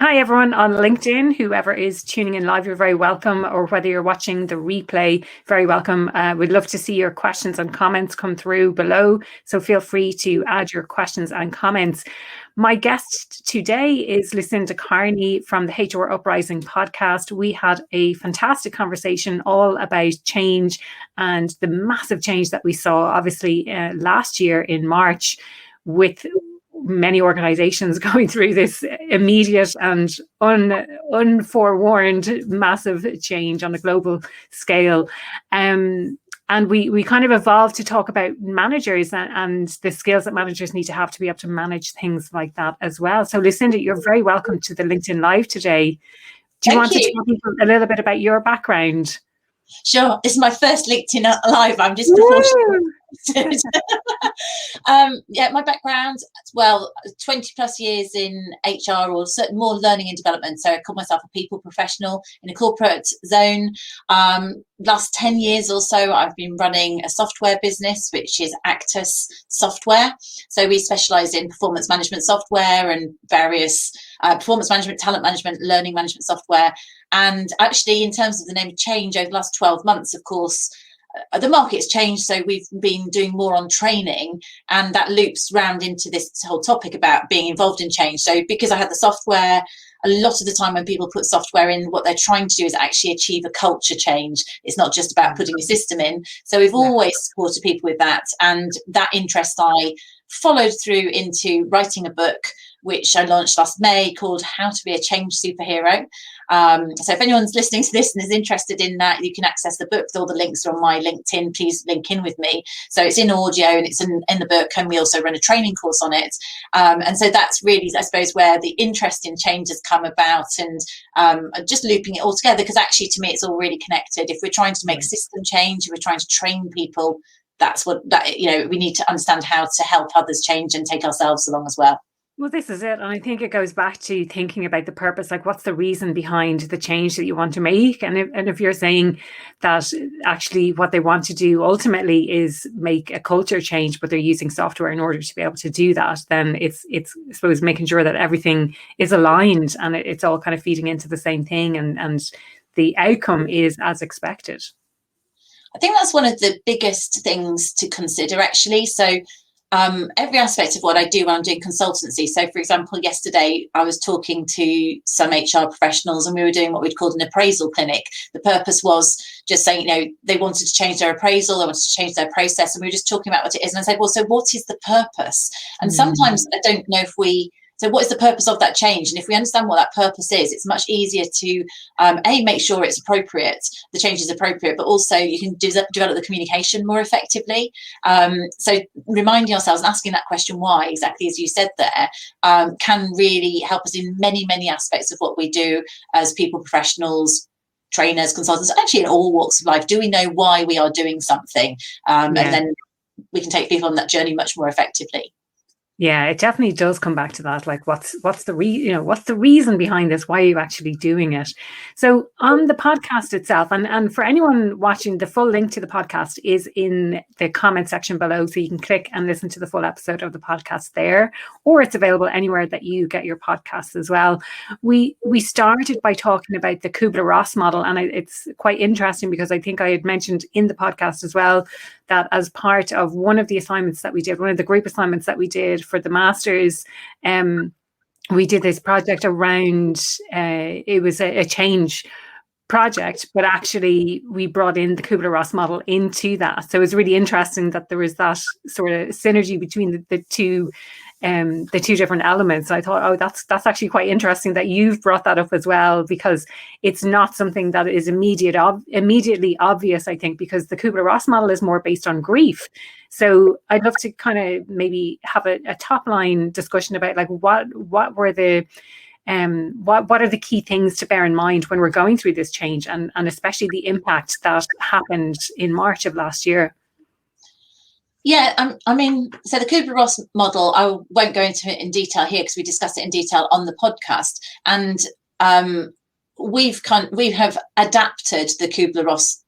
Hi, everyone on LinkedIn. Whoever is tuning in live, you're very welcome, or whether you're watching the replay, very welcome. We'd love to see your questions and comments come through below, so feel free to add your questions and comments. My guest today is Lucinda Carney from the HR Uprising podcast. We had a fantastic conversation all about change and the massive change that we saw, obviously, last year in March, with many organizations going through this immediate and unforewarned massive change on a global scale. And we kind of evolved to talk about managers and the skills that managers need to be able to manage things like that as well. So Lucinda, you're very welcome to the LinkedIn Live today. Do you want to tell people a little bit about your background? Sure. It's my first LinkedIn Live. I'm just proportionate. My background, 20 plus years in HR or more learning and development. So I call myself a people professional in a corporate zone. Last 10 years or so, I've been running a software business, which is Actus Software. So we specialize in performance management software and various performance management, talent management, learning management software. And actually, in terms of the name of change over the last 12 months, of course, the market's changed, so we've been doing more on training, and that loops round into this whole topic about being involved in change. So because I had the software, a lot of the time when people put software in, what they're trying to do is actually achieve a culture change. It's not just about putting a system in. So we've always supported people with that, and that interest I followed through into writing a book, which I launched last May, called How to Be a Change Superhero. So if anyone's listening to this and is interested in that, you can access the book. All the links are on my LinkedIn. Please link in with me. So it's in audio and it's in the book, and we also run a training course on it. And so that's really, I suppose, where the interest in change has come about, and just looping it all together, because actually to me it's all really connected. If we're trying to make system change, if we're trying to train people, we need to understand how to help others change and take ourselves along as well. Well, this is it. And I think it goes back to thinking about the purpose, like what's the reason behind the change that you want to make? And if you're saying that actually what they want to do ultimately is make a culture change, but they're using software in order to be able to do that, then it's I suppose making sure that everything is aligned and it's all kind of feeding into the same thing, and the outcome is as expected. I think that's one of the biggest things to consider, actually. So every aspect of what I do when I'm doing consultancy. So, for example, yesterday I was talking to some HR professionals and we were doing what we'd called an appraisal clinic. The purpose was just saying, they wanted to change their appraisal, they wanted to change their process, and we were just talking about what it is. And I said, well, so what is the purpose? And sometimes I don't know so what is the purpose of that change? And if we understand what that purpose is, it's much easier to, make sure it's appropriate, the change is appropriate, but also you can develop the communication more effectively. So reminding ourselves and asking that question, why, exactly as you said there, can really help us in many, many aspects of what we do as people professionals, trainers, consultants, actually in all walks of life. Do we know why we are doing something? And then we can take people on that journey much more effectively. Yeah, it definitely does come back to that. Like, what's the reason behind this? Why are you actually doing it? So on the podcast itself, and for anyone watching, the full link to the podcast is in the comment section below, so you can click and listen to the full episode of the podcast there, or it's available anywhere that you get your podcasts as well. We started by talking about the Kubler-Ross model, and it's quite interesting because I think I had mentioned in the podcast as well that as part of one of the assignments that we did, one of the group assignments that we did for the masters, we did this project around, it was a change project, but actually we brought in the Kubler-Ross model into that. So it was really interesting that there was that sort of synergy between the two different elements. I thought, that's actually quite interesting that you've brought that up as well, because it's not something that is immediately obvious, I think, because the Kubler-Ross model is more based on grief. So I'd love to kind of maybe have a top line discussion about like what were the what are the key things to bear in mind when we're going through this change, and especially the impact that happened in March of last year. Yeah, so the Kubler-Ross model, I won't go into it in detail here because we discussed it in detail on the podcast. And we have adapted the Kubler-Ross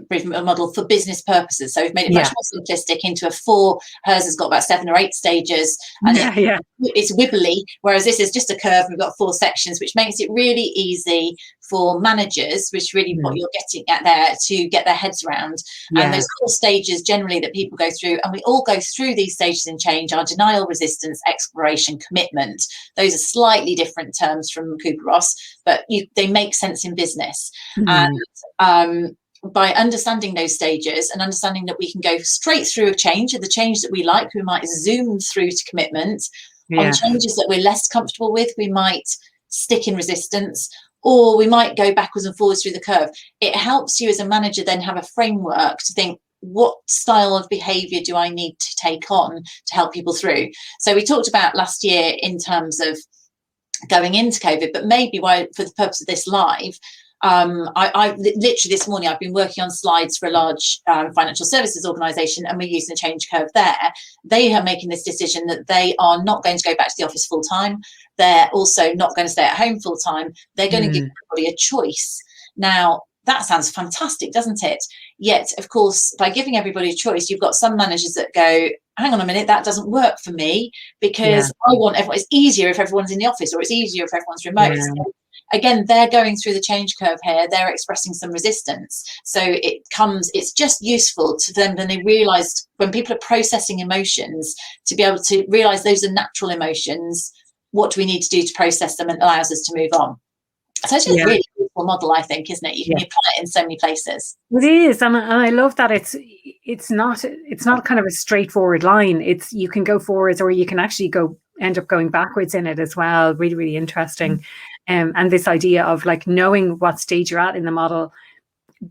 bereavement model for business purposes. So we've made it much more simplistic into a 4. Hers has got about 7 or 8 stages, and it's wibbly, whereas this is just a curve. We've got 4 sections, which makes it really easy for managers, which is really what you're getting at there, to get their heads around. And those 4 stages generally that people go through, and we all go through these stages in change, are denial, resistance, exploration, commitment. Those are slightly different terms from Kubler-Ross, but they make sense in business. And by understanding those stages and understanding that we can go straight through a change, the change that we like, we might zoom through to commitment. On changes that we're less comfortable with, we might stick in resistance, or we might go backwards and forwards through the curve. It helps you as a manager then have a framework to think, what style of behavior do I need to take on to help people through? So we talked about last year in terms of going into COVID, but maybe for the purpose of this live, I literally this morning I've been working on slides for a large financial services organisation, and we're using the change curve there. They are making this decision that they are not going to go back to the office full time. They're also not going to stay at home full time. They're going to give everybody a choice. Now, that sounds fantastic, doesn't it? Yet, of course, by giving everybody a choice, you've got some managers that go, hang on a minute, that doesn't work for me, because I want everyone. It's easier if everyone's in the office, or it's easier if everyone's remote. So, again, they're going through the change curve here. They're expressing some resistance. So it's just useful to them when they realise, when people are processing emotions, to be able to realise those are natural emotions. What do we need to do to process them, and allows us to move on? So it's just a really useful model, I think, isn't it? You can apply it in so many places. It is, and I love that it's not kind of a straightforward line. You can go forwards, or you can actually end up going backwards in it as well. Really, really interesting. And this idea of like knowing what stage you're at in the model,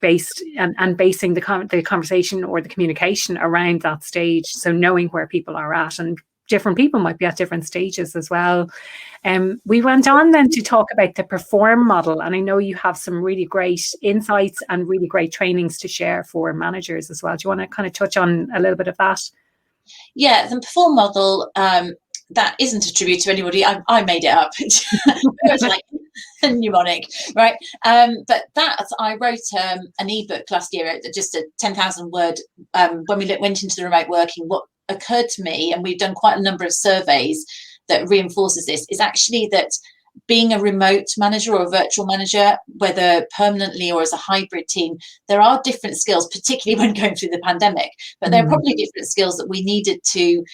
based and basing the conversation or the communication around that stage. So knowing where people are at, and different people might be at different stages as well. We went on then to talk about the perform model, and I know you have some really great insights and really great trainings to share for managers as well. Do you want to kind of touch on a little bit of that? Yeah, the perform model, that isn't a tribute to anybody. I made it up. It's like a mnemonic, right? But that, I wrote an ebook last year, just a 10,000 word, when we went into the remote working. What occurred to me, and we've done quite a number of surveys that reinforces this, is actually that being a remote manager or a virtual manager, whether permanently or as a hybrid team, there are different skills, particularly when going through the pandemic, but there are probably different skills that we needed to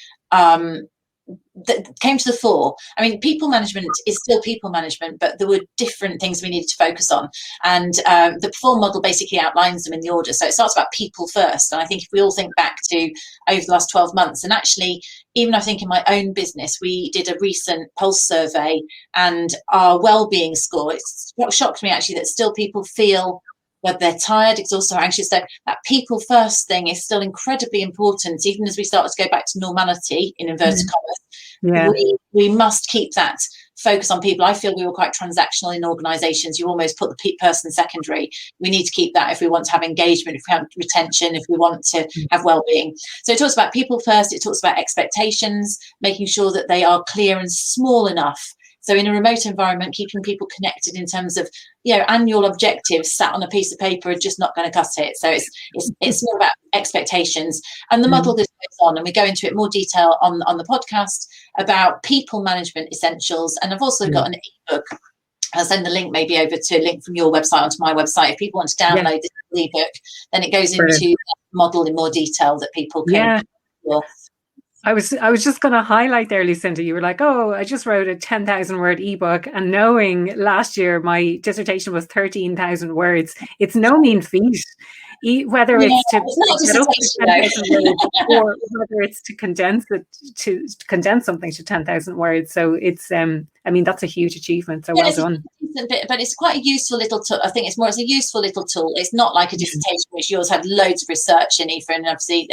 that came to the fore. I mean, people management is still people management, but there were different things we needed to focus on. And the perform model basically outlines them in the order. So it starts about people first. And I think if we all think back to over the last 12 months, and actually, even I think in my own business, we did a recent pulse survey, and our well-being score, it's what shocked me actually, that still people feel whether they're tired, exhausted, or anxious. So that people first thing is still incredibly important, even as we start to go back to normality, in inverted commas. We must keep that focus on people. I feel we were quite transactional in organisations. You almost put the person secondary. We need to keep that if we want to have engagement, if we have retention, if we want to have well-being. So it talks about people first. It talks about expectations, making sure that they are clear and small enough. So in a remote environment, keeping people connected in terms of, annual objectives sat on a piece of paper are just not going to cut it. So it's more about expectations. And the model goes on, and we go into it more detail on the podcast about people management essentials. And I've also got an ebook. I'll send the link maybe over to link from your website onto my website. If people want to download this ebook, then it goes into the model in more detail that people can. I was just going to highlight there, Lucinda, you were like, oh, I just wrote a 10,000 word ebook, and knowing last year my dissertation was 13,000 words, it's no mean feat. Whether it's to get up to 10,000 words, or whether it's to condense something to 10,000 words. So it's, that's a huge achievement. So well done. But it's quite a useful little tool. I think it's a useful little tool. It's not like a dissertation, which yours had loads of research in, Aoife, and obviously,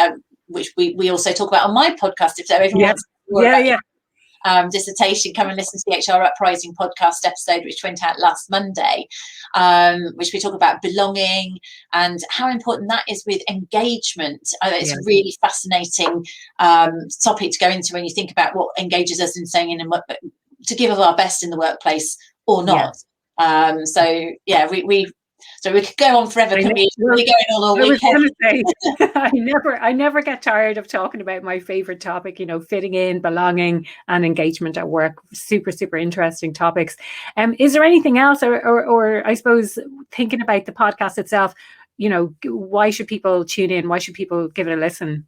which we also talk about on my podcast. If everyone wants to dissertation, come and listen to the HR Uprising podcast episode, which went out last Monday, which we talk about belonging and how important that is with engagement. It's a really fascinating topic to go into when you think about what engages us in saying to give of our best in the workplace or not. So yeah, so we could go on forever. Can we? We're going all weekend. I was going to say, I never get tired of talking about my favorite topic. Fitting in, belonging, and engagement at work. Super, super interesting topics. Is there anything else, or I suppose thinking about the podcast itself? Why should people tune in? Why should people give it a listen?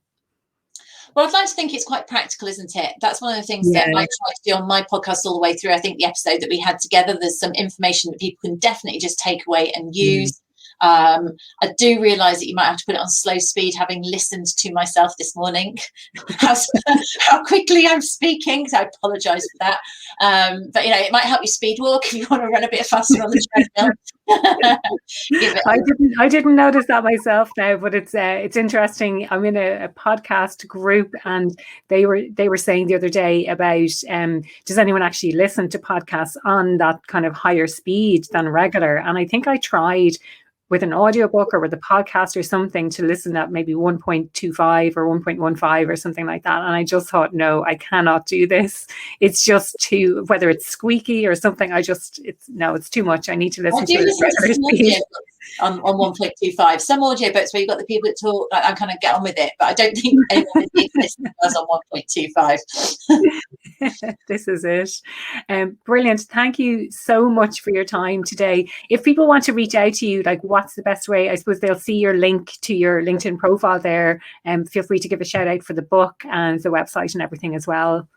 Well, I'd like to think it's quite practical, isn't it? That's one of the things that I try to do on my podcast all the way through. I think the episode that we had together, there's some information that people can definitely just take away and use. I do realise that you might have to put it on slow speed, having listened to myself this morning, how quickly I'm speaking. So I apologise for that. But it might help you speed walk if you want to run a bit faster on the treadmill. I didn't notice that myself now, but it's interesting. I'm in a podcast group, and they were saying the other day about does anyone actually listen to podcasts on that kind of higher speed than regular? And I think I tried with an audiobook or with a podcast or something to listen at maybe 1.25 or 1.15 or something like that. And I just thought, no, I cannot do this. It's just too, whether it's squeaky or something, it's too much. I need to listen to it at regular speed. On 1.25. Some audiobooks where you've got the people that talk, I kind of get on with it, but I don't think anyone is on 1.25. This is it. Brilliant. Thank you so much for your time today. If people want to reach out to you, what's the best way? I suppose they'll see your link to your LinkedIn profile there, and feel free to give a shout out for the book and the website and everything as well.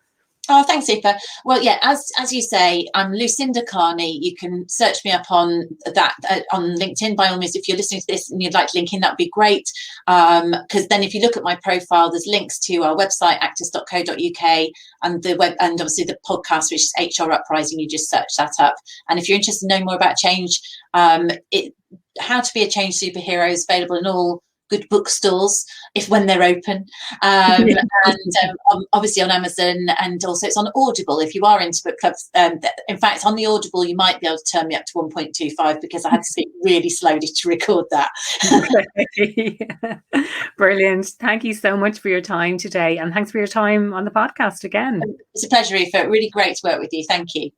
Oh, thanks, Aoife. Well, yeah, as you say, I'm Lucinda Carney. You can search me up on that on LinkedIn. By all means, if you're listening to this and you'd like to link in, that would be great. Because then if you look at my profile, there's links to our website, actors.co.uk, and the web, and obviously the podcast, which is HR Uprising. You just search that up. And if you're interested in knowing more about change, How to Be a Change Superhero is available in all good bookstores when they're open, and obviously on Amazon, and also it's on Audible if you are into book clubs. In fact, on the Audible you might be able to turn me up to 1.25 because I had to speak really slowly to record that. Brilliant. Thank you so much for your time today, and thanks for your time on the podcast again. It's a pleasure, Aoife. Really great to work with you. Thank you.